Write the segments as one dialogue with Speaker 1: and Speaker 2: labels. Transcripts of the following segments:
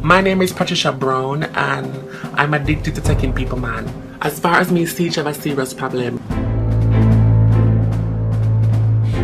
Speaker 1: My name is Patricia Brown and I'm addicted to taking people, man. As far as me see, I have a serious problem.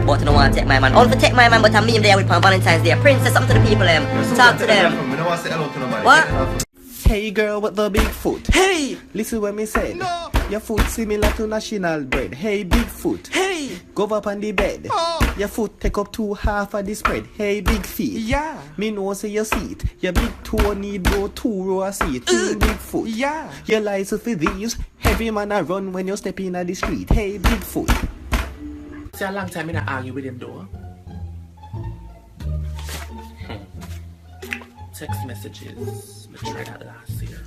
Speaker 2: But I don't want to take my man. All for take my man, but I'm there with on Valentine's Day. Prince, say something to the people, talk to them.
Speaker 3: I don't want to say hello to nobody.
Speaker 2: What?
Speaker 4: Hey girl with the big foot.
Speaker 2: Hey!
Speaker 4: Listen what me say.
Speaker 3: No!
Speaker 4: Your foot similar to national bread. Hey big foot.
Speaker 2: Hey!
Speaker 4: Go up on the bed.
Speaker 3: Oh.
Speaker 4: Your foot take up 2/2 of the spread. Hey big feet.
Speaker 3: Yeah.
Speaker 4: Me know say you see it. Your big toe need go 2 row of seat. Big foot.
Speaker 3: Yeah.
Speaker 4: Your license for these. Heavy man a run when you step in at the street. Hey big foot.
Speaker 1: See a long time I argue with him though. Text messages. We tried that last year.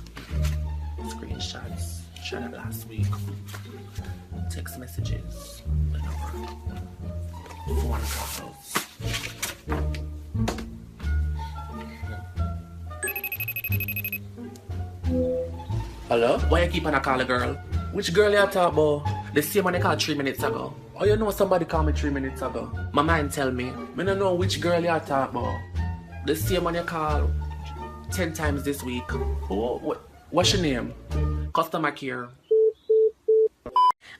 Speaker 1: Screenshots. Tried that last week. Text messages. Phone calls. Hello? Why you keep on a call a girl? Which girl you talk about? The same one they called 3 minutes ago. Oh, you know somebody called me 3 minutes ago. My mind tell me. I don't know which girl you talk about. The same one you call 10 times this week. Oh, what's your name? Customer care.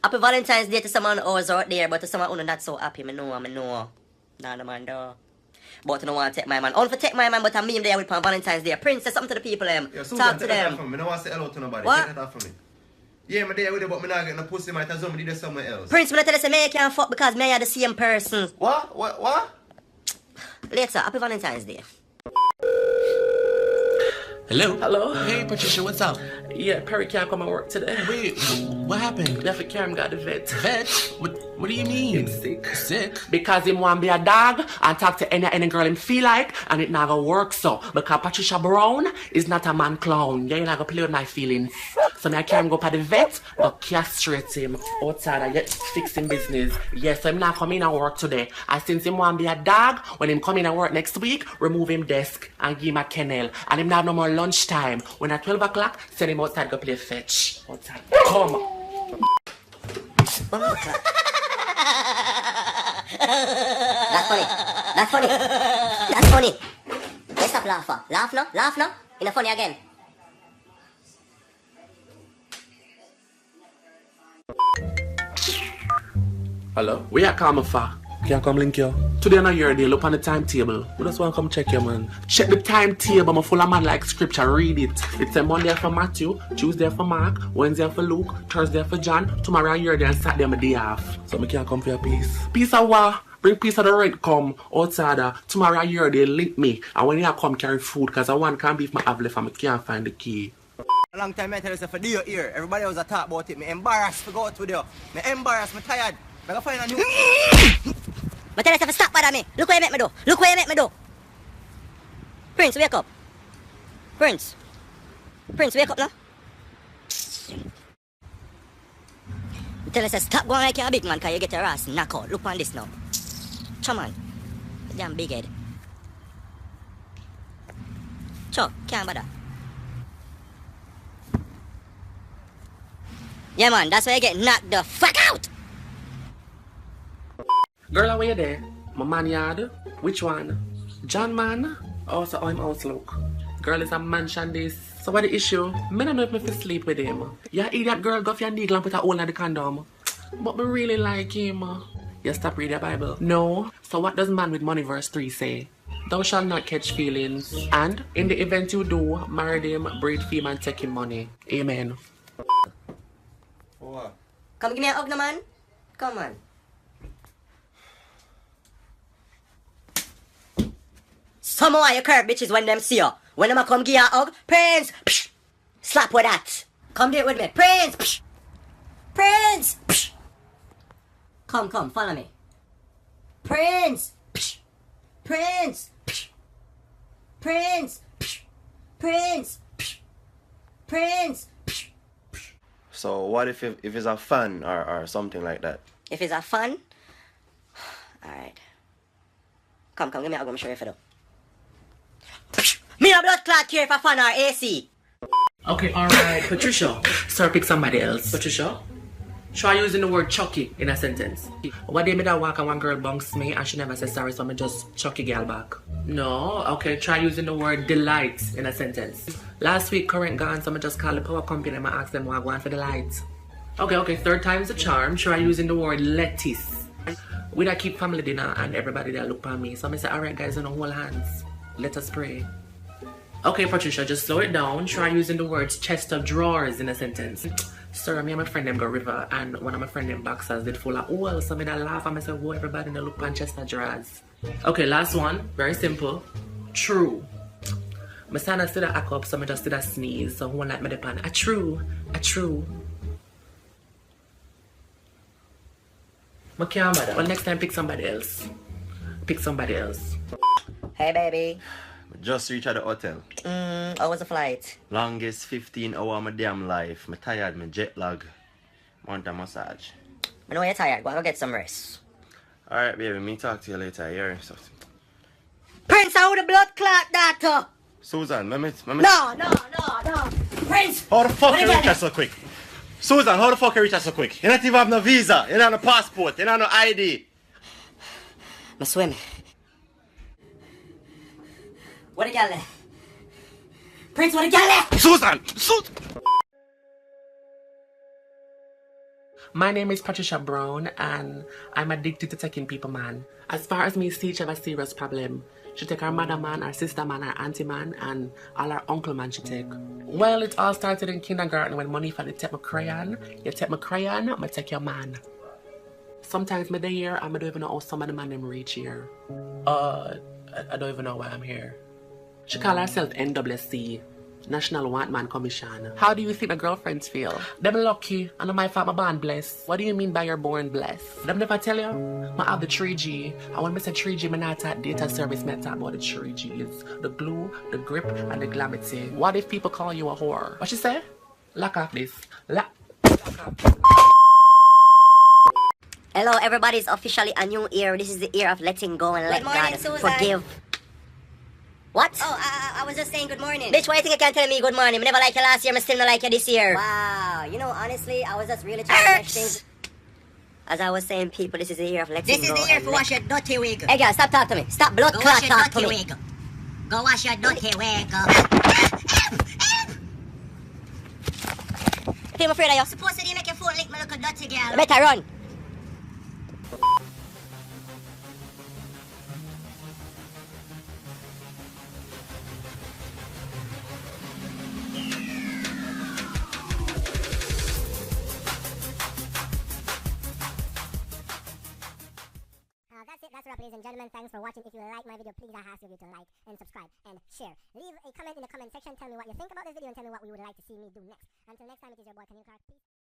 Speaker 2: Happy Valentine's Day to someone who's out there, but to someone who's not so happy, I know. Nah, no man, though. But I don't want to take my man. All for take my man, but I'm there with on Valentine's Day. Prince, say something to the people, talk to them.
Speaker 3: I don't want to say hello to nobody.
Speaker 2: What?
Speaker 3: Take that off from me. Yeah, I'm there with you, but I'm not getting a pussy. Might as well be there somewhere else.
Speaker 2: Prince, I'm tell you, say, me can't fuck because me are the same person.
Speaker 3: What?
Speaker 2: Later, happy Valentine's Day.
Speaker 1: Hello?
Speaker 5: Hey Patricia, what's up?
Speaker 1: Yeah, Perry can't come and work today.
Speaker 5: Wait, what happened?
Speaker 1: Left Cam got the vet.
Speaker 5: Vet? What do you mean?
Speaker 1: He's sick.
Speaker 5: Sick?
Speaker 1: Because him want be a dog and talk to any girl him feel like, and it not gonna work so. Because Patricia Brown is not a man clown. Yeah, you not gonna play with my feelings. So now I can't go to the vet, but castrate him outside and get fixing business. Yes, so him not come in and work today. And since him want be a dog, when him come in and work next week, remove him desk and give him a kennel. And him not have no more lunchtime. When at 12 o'clock, send him outside go play fetch. Outside. Come.
Speaker 2: That's funny. Let's stop laughing. Laugh now. It's funny again.
Speaker 1: Hello? Where you come for? Can I come link you? Today on your day, look on the timetable. We just want to come check you, man. Check the timetable, I'm full of man like scripture, read it. It's a Monday for Matthew, Tuesday for Mark, Wednesday for Luke, Thursday for John, tomorrow your day and Saturday I'm a day off. So I can't come for your peace. Peace of what? Bring piece of the rent come outside. Tomorrow your day link me. And when you come carry food, cause I want can't beef my have left and I can't find the key.
Speaker 4: A long time I tell you for do your ear. Everybody was a talk about it. Me embarrassed to go out with you. Me embarrassed, me tired. I gotta find a new.
Speaker 2: But tell yourself to stop bother me. Look what you make me do. Prince, wake up. Prince, wake up now. Tell yourself stop going like you're a big man, cause you get your ass knock out. Look on this now. Come on. Damn big head. Chuck, can't bother. Yeah man, that's why you get knocked the fuck out.
Speaker 1: Girl, how are you there? My man yard? Which one? John man? Also, I'm outlook. Girl is a mansion this. So what the issue? Me don't know if me fit sleep with him. Yeah, idiot girl go for your needle and put a hole in the condom. But me really like him. You stop reading the Bible? No. So what does man with money verse 3 say? Thou shalt not catch feelings. And in the event you do, marry him, breed him and take him money. Amen.
Speaker 3: What?
Speaker 2: Come give me a hug now man. Come on. Some of you curve bitches when them see you. When them a come give you a hug, Prince, psh, slap with that. Come do it with me. Prince, psh, Prince, psh. Come, follow me. Prince, psh, Prince, psh, Prince, psh, Prince, psh, Prince, psh.
Speaker 3: So what if it's a fan or something like that?
Speaker 2: If it's a fun, alright. Come, give me a hug, let me show you if I do. Me a blood clot here for fun or AC.
Speaker 1: Okay, alright. Patricia. Sir, pick somebody else. Patricia? Try using the word chucky in a sentence. One day me that walk and one girl bunks me and she never says sorry, so me just chucky girl back. No, okay, try using the word delight in a sentence. Last week current gone, so me just call the power company and I ask them what I want for the light. Okay, third time's the charm. Try using the word lettuce. We that keep family dinner and everybody that look at me. So I say, alright guys, on hold hands. Let us pray. Okay, Patricia, just slow it down. Try using the words chest of drawers in a sentence. Sir, me and my friend them go river and one of my friend them boxers did full of oil. So me that laugh and I say, whoa, everybody in look on chest of drawers. Okay, last one. Very simple. True. My son I still a hack up, so I just did a sneeze. So one like me depend. A true. I can't bother. Well, next time pick somebody else.
Speaker 2: Hey, baby.
Speaker 3: Just reached at the hotel.
Speaker 2: How was the flight?
Speaker 3: Longest 15 hours of my damn life. Me tired, me jet lag. Want a massage.
Speaker 2: I know you're tired. Go get some rest.
Speaker 3: Alright, baby, me talk to you later. Here. So,
Speaker 2: Prince, how the blood clot that?
Speaker 3: Susan,
Speaker 2: No. Prince!
Speaker 3: How the fuck
Speaker 2: What
Speaker 3: you
Speaker 2: is
Speaker 3: reach
Speaker 2: that?
Speaker 3: us so quick? Susan, how the fuck you reach us so quick? You don't even have no visa, you don't have no passport, you don't have no ID.
Speaker 2: I'm swimming. What a gal there? Prince, what a gal there?
Speaker 3: Susan!
Speaker 1: My name is Patricia Brown and I'm addicted to taking people man. As far as me see each have a serious problem. She take her mother man, her sister man, her auntie man, and all her uncle man she take. Well, it all started in kindergarten when money for the take my crayon. You take my crayon, I take your man. Sometimes me dey here and I don't even know how some of the man them reach here. I don't even know why I'm here. She call herself NWC, National Want Man Commission. How do you think my girlfriends feel? Them lucky, and my fault my born blessed. What do you mean by you're born blessed? Them never tell you? I have the 3G. And when I say 3G, I not talk data service, I talk about the 3Gs. The glue, the grip, and the glamity. What if people call you a whore? What she say? Lock off this. Lock off.
Speaker 2: Hello, everybody's officially a new year. This is the year of letting go and let
Speaker 6: morning,
Speaker 2: God
Speaker 6: Susan.
Speaker 2: forgive. What?
Speaker 6: Oh, I was just saying good morning.
Speaker 2: Bitch, why you think you can't tell me good morning? I never like you last year, I still not like you this year.
Speaker 6: Wow, you know, honestly, I was just really trying to make things.
Speaker 2: As I was saying, people, this is the year of letting
Speaker 6: This is
Speaker 2: go.
Speaker 6: the year
Speaker 2: and
Speaker 6: for
Speaker 2: let-
Speaker 6: wash your dirty wig.
Speaker 2: Hey, girl, stop talking to me. Stop blood
Speaker 6: Go
Speaker 2: clot
Speaker 6: wash your
Speaker 2: talk to
Speaker 6: dirty
Speaker 2: me.
Speaker 6: wig. Go wash your dirty wig.
Speaker 2: I feel afraid of you.
Speaker 6: Supposed to make your foot lick me like a dirty girl.
Speaker 2: You better run.
Speaker 7: That's a wrap, ladies and gentlemen. Thanks for watching. If you like my video, please I ask you to like and subscribe and share. Leave a comment in the comment section. Tell me what you think about this video and tell me what we would like to see me do next. Until next time, it is your boy, Can You Crack? Peace.